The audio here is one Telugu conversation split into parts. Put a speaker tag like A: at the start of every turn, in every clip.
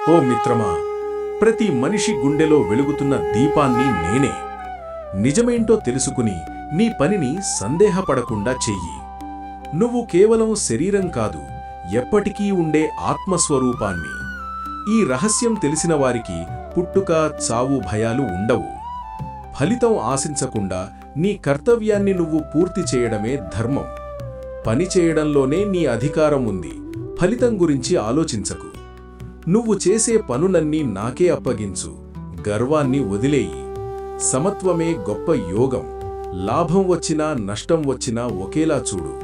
A: ఓ మిత్రమా, ప్రతి మనిషి గుండెలో వెలుగుతున్న దీపాన్ని నేనే. నిజమేంటో తెలుసుకుని నీ పనిని సందేహపడకుండా చెయ్యి. నువ్వు కేవలం శరీరం కాదు, ఎప్పటికీ ఉండే ఆత్మస్వరూపాన్ని. ఈ రహస్యం తెలిసిన వారికి పుట్టుక, చావు భయాలు ఉండవు. ఫలితం ఆశించకుండా నీ కర్తవ్యాన్ని నువ్వు పూర్తి చేయడమే ధర్మం. పని చేయడంలోనే నీ అధికారం ఉంది. ఫలితం గురించి ఆలోచించకు. నువ్వు చేసే పనులన్నీ నాకే అప్పగించు. గర్వాన్ని వదిలేయి. సమత్వమే గొప్ప యోగం. లాభం వచ్చినా నష్టం వచ్చినా ఒకేలా చూడు.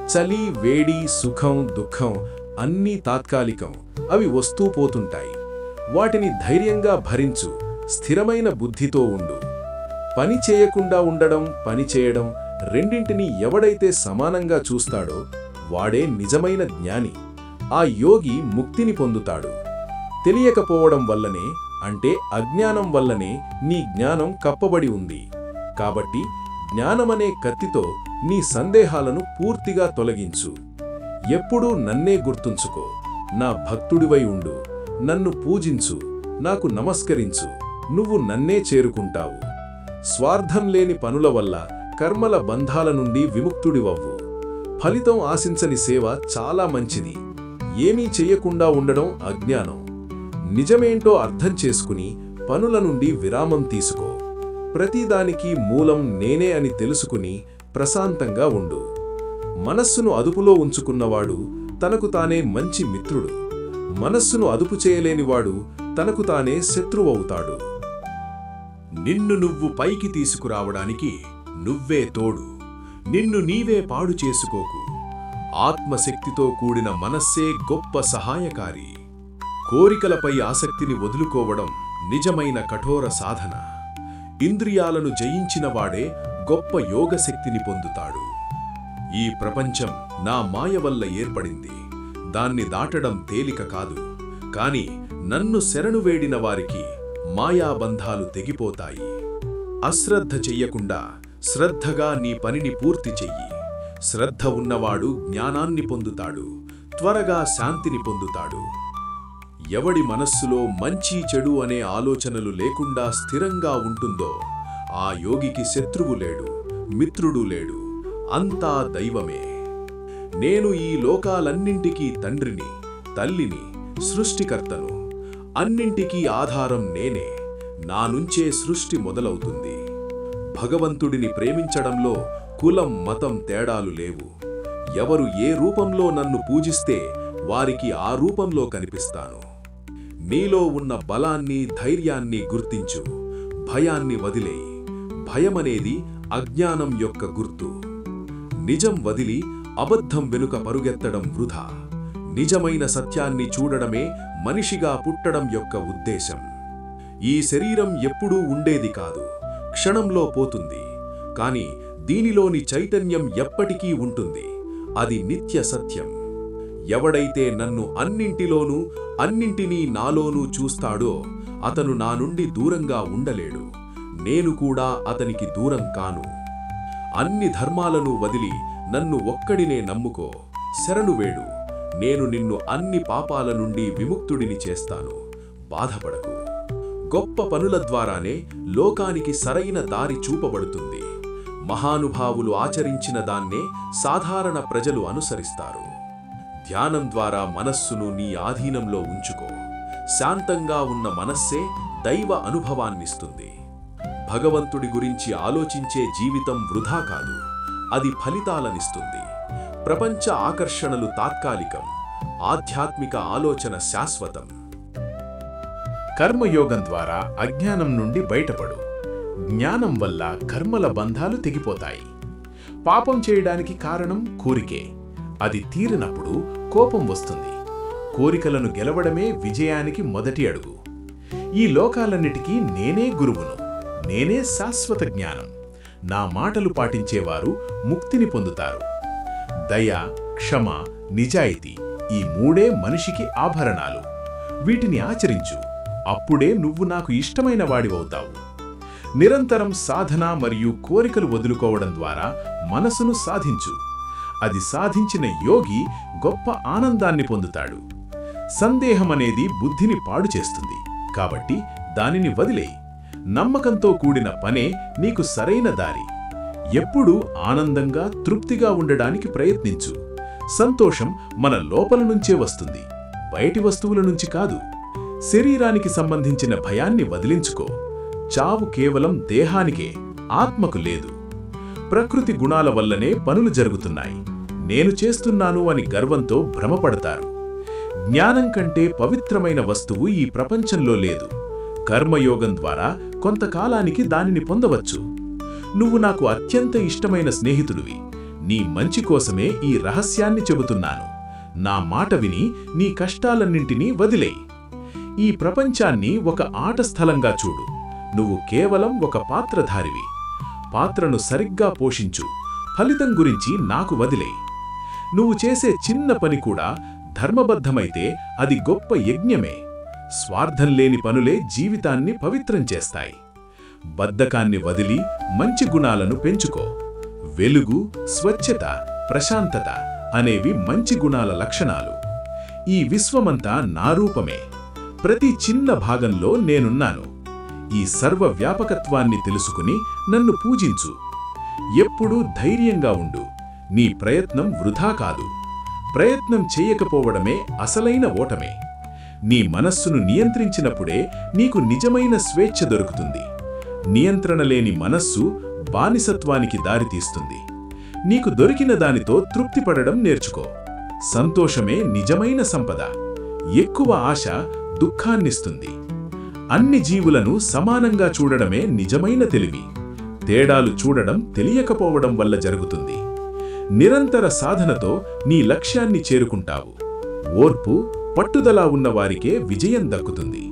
A: చలి, వేడి, సుఖం, దుఃఖం అన్నీ తాత్కాలికం. అవి వస్తూ పోతుంటాయి. వాటిని ధైర్యంగా భరించు. స్థిరమైన బుద్ధితో ఉండు. పని చేయకుండా ఉండడం, పని చేయడం రెండింటినీ ఎవడైతే సమానంగా చూస్తాడో వాడే నిజమైన జ్ఞాని. ఆ యోగి ముక్తిని పొందుతాడు. తెలియకపోవడం వల్లనే, అంటే అజ్ఞానం వల్లనే నీ జ్ఞానం కప్పబడి ఉంది. కాబట్టి జ్ఞానమనే కత్తితో నీ సందేహాలను పూర్తిగా తొలగించు. ఎప్పుడూ నన్నే గుర్తుంచుకో. నా భక్తుడివై ఉండు. నన్ను పూజించు. నాకు నమస్కరించు. నువ్వు నన్నే చేరుకుంటావు. స్వార్థం లేని పనుల వల్ల కర్మల బంధాల నుండి విముక్తుడివవ్వు. ఫలితం ఆశించని సేవ చాలా మంచిది. ఏమీ చెయ్యకుండా ఉండడం అజ్ఞానం. నిజమేంటో అర్థం చేసుకుని పనుల నుండి విరామం తీసుకో. ప్రతిదానికి మూలం నేనే అని తెలుసుకుని ప్రశాంతంగా ఉండు. మనస్సును అదుపులో ఉంచుకున్నవాడు తనకు తానే మంచి మిత్రుడు. మనస్సును అదుపు చేయలేనివాడు తనకు తానే శత్రువవుతాడు. నిన్ను నువ్వు పైకి తీసుకురావడానికి నువ్వే తోడు. నిన్ను నీవే పాడు చేసుకోకు. ఆత్మశక్తితో కూడిన మనస్సే గొప్ప సహాయకారి. కోరికలపై ఆసక్తిని వదులుకోవడం నిజమైన కఠోర సాధన. ఇంద్రియాలను జయించినవాడే గొప్ప యోగశక్తిని పొందుతాడు. ఈ ప్రపంచం నా మాయ వల్ల ఏర్పడింది. దాన్ని దాటడం తేలిక కాదు. కాని నన్ను శరణు వేడిన వారికి మాయాబంధాలు తెగిపోతాయి. అశ్రద్ధ చెయ్యకుండా శ్రద్ధగా నీ పనిని పూర్తి చెయ్యి. శ్రద్ధ ఉన్నవాడు జ్ఞానాన్ని పొందుతాడు. త్వరగా శాంతిని పొందుతాడు. ఎవడి మనస్సులో మంచి చెడు అనే ఆలోచనలు లేకుండా స్థిరంగా ఉంటుందో ఆ యోగికి శత్రువు లేడు, మిత్రుడు లేడు. అంతా దైవమే. నేను ఈ లోకాలన్నింటికీ తండ్రిని, తల్లిని, సృష్టికర్తను. అన్నింటికీ ఆధారం నేనే. నా నుంచే సృష్టి మొదలవుతుంది. భగవంతుడిని ప్రేమించడంలో కులం, మతం తేడాలు లేవు. ఎవరు ఏ రూపంలో నన్ను పూజిస్తే వారికి ఆ రూపంలో కనిపిస్తాను. నీలో ఉన్న బలాన్ని, ధైర్యాన్ని గుర్తించు. భయాన్ని వదిలేయి. భయమనేది అజ్ఞానం యొక్క గుర్తు. నిజం వదిలి అబద్ధం వెనుక పరుగెత్తడం వృధా. నిజమైన సత్యాన్ని చూడడమే మనిషిగా పుట్టడం యొక్క ఉద్దేశం. ఈ శరీరం ఎప్పుడూ ఉండేది కాదు. క్షణంలో పోతుంది. కాని దీనిలోని చైతన్యం ఎప్పటికీ ఉంటుంది. అది నిత్య సత్యం. ఎవడైతే నన్ను అన్నింటిలోనూ, అన్నింటినీ నాలోనూ చూస్తాడో అతను నా నుండి దూరంగా ఉండలేడు. నేను కూడా అతనికి దూరం కాను. అన్ని ధర్మాలను వదిలి నన్ను ఒక్కడినే నమ్ముకో. శరణు వేడు. నేను నిన్ను అన్ని పాపాల నుండి విముక్తుడిని చేస్తాను. బాధపడకు. గొప్ప పనుల ద్వారానే లోకానికి సరైన దారి చూపబడుతుంది. మహానుభావులు ఆచరించిన దాన్నే సాధారణ ప్రజలు అనుసరిస్తారు. ధ్యానం ద్వారా మనస్సును నీ ఆధీనంలో ఉంచుకో. శాంతంగా ఉన్న మనస్సే దైవ అనుభవాన్నిస్తుంది. భగవంతుడి గురించి ఆలోచించే జీవితం వృధా కాదు. అది ఫలితాలనిస్తుంది. ప్రపంచ ఆకర్షణలు తాత్కాలికం. ఆధ్యాత్మిక ఆలోచన శాశ్వతం.
B: కర్మయోగం ద్వారా అజ్ఞానం నుండి బయటపడు. జ్ఞానం వల్ల కర్మల బంధాలు తెగిపోతాయి. పాపం చేయడానికి కారణం కోరికే. అది తీరినప్పుడు కోపం వస్తుంది. కోరికలను గెలవడమే విజయానికి మొదటి అడుగు. ఈ లోకాలన్నిటికీ నేనే గురువును. నేనే శాశ్వత జ్ఞానం. నా మాటలు పాటించేవారు ముక్తిని పొందుతారు. దయ, క్షమ, నిజాయితీ ఈ మూడే మనిషికి ఆభరణాలు. వీటిని ఆచరించు. అప్పుడే నువ్వు నాకు ఇష్టమైన వాడివవుతావు. నిరంతరం సాధన మరియు కోరికలు వదులుకోవడం ద్వారా మనసును సాధించు. అది సాధించిన యోగి గొప్ప ఆనందాన్ని పొందుతాడు. సందేహమనేది బుద్ధిని పాడు చేస్తుంది, కాబట్టి దానిని వదిలేయి. నమ్మకంతో కూడిన పనే నీకు సరైన దారి. ఎప్పుడూ ఆనందంగా, తృప్తిగా ఉండడానికి ప్రయత్నించు. సంతోషం మన లోపల నుంచే వస్తుంది, బయటి వస్తువుల నుంచి కాదు. శరీరానికి సంబంధించిన భయాన్ని వదిలించుకో. చావు కేవలం దేహానికే, ఆత్మకు లేదు. ప్రకృతి గుణాల వల్లనే పనులు జరుగుతున్నాయి. నేను చేస్తున్నాను అని గర్వంతో భ్రమపడతారు. జ్ఞానం కంటే పవిత్రమైన వస్తువు ఈ ప్రపంచంలో లేదు. కర్మయోగం ద్వారా కొంతకాలానికి దానిని పొందవచ్చు. నువ్వు నాకు అత్యంత ఇష్టమైన స్నేహితుడివి. నీ మంచి కోసమే ఈ రహస్యాన్ని చెబుతున్నాను. నా మాట విని నీ కష్టాలన్నింటినీ వదిలేయ్. ఈ ప్రపంచాన్ని ఒక ఆట స్థలంగా చూడు. నువ్వు కేవలం ఒక పాత్రధారివి. పాత్రను సరిగ్గా పోషించు. ఫలితం గురించి నాకు వదిలేయ్. నువ్వు చేసే చిన్న పని కూడా ధర్మబద్ధమైతే అది గొప్ప యజ్ఞమే. స్వార్థం లేని పనులే జీవితాన్ని పవిత్రం చేస్తాయి. బద్ధకాన్ని వదిలి మంచి గుణాలను పెంచుకో. వెలుగు, స్వచ్ఛత, ప్రశాంతత అనేవి మంచి గుణాల లక్షణాలు. ఈ విశ్వమంతా నా రూపమే. ప్రతి చిన్న భాగంలో నేనున్నాను. ఈ సర్వవ్యాపకత్వాన్ని తెలుసుకుని నన్ను పూజించు. ఎప్పుడూ ధైర్యంగా ఉండు. నీ ప్రయత్నం వృధా కాదు. ప్రయత్నం చేయకపోవడమే అసలైన ఓటమే. నీ మనస్సును నియంత్రించినప్పుడే నీకు నిజమైన స్వేచ్ఛ దొరుకుతుంది. నియంత్రణ లేని మనస్సు బానిసత్వానికి దారితీస్తుంది. నీకు దొరికిన దానితో తృప్తిపడడం నేర్చుకో. సంతోషమే నిజమైన సంపద. ఎక్కువ ఆశ దుఃఖాన్నిస్తుంది. అన్ని జీవులను సమానంగా చూడడమే నిజమైన తెలివి. తేడాలు చూడడం తెలియకపోవడం వల్ల జరుగుతుంది. నిరంతర సాధనతో నీ లక్ష్యాన్ని చేరుకుంటావు. ఓర్పు, పట్టుదల ఉన్నవారికే విజయం దక్కుతుంది.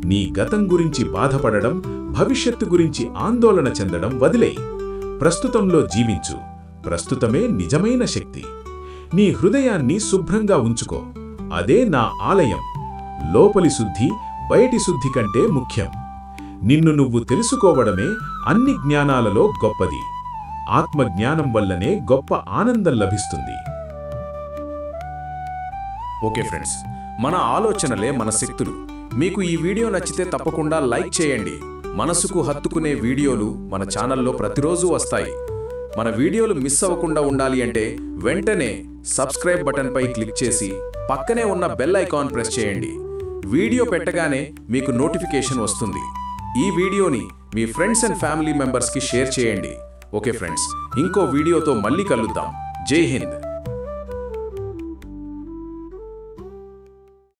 B: నీ గతం గురించి బాధపడడం, భవిష్యత్తు గురించి ఆందోళన చెందడం వదిలేయ్. ప్రస్తుతంలో జీవించు. ప్రస్తుతమే నిజమైన శక్తి. నీ హృదయాన్ని శుభ్రంగా ఉంచుకో. అదే నా ఆలయం. లోపలి శుద్ధి బయటి శుద్ధి కంటే ముఖ్యం. నిన్ను నువ్వు తెలుసుకోవడమే అన్ని జ్ఞానాలలో గొప్పది. ఆత్మజ్ఞానం వల్లనే గొప్ప ఆనందం లభిస్తుంది.
C: ఓకే ఫ్రెండ్స్, మన ఆలోచనలే మన శక్తులు. మీకు ఈ వీడియో నచ్చితే తప్పకుండా లైక్ చేయండి. మనసుకు హత్తుకునే వీడియోలు మన ఛానల్లో ప్రతిరోజు వస్తాయి. మన వీడియోలు మిస్ అవ్వకుండా ఉండాలి అంటే వెంటనే సబ్స్క్రైబ్ బటన్పై క్లిక్ చేసి పక్కనే ఉన్న బెల్ ఐకాన్ ప్రెస్ చేయండి. వీడియో పెట్టగానే మీకు నోటిఫికేషన్ వస్తుంది. ఈ వీడియోని మీ ఫ్రెండ్స్ అండ్ ఫ్యామిలీ మెంబర్స్కి షేర్ చేయండి. ఓకే ఫ్రెండ్స్, ఇంకో వీడియోతో మళ్ళీ కలుద్దాం. జై హింద్.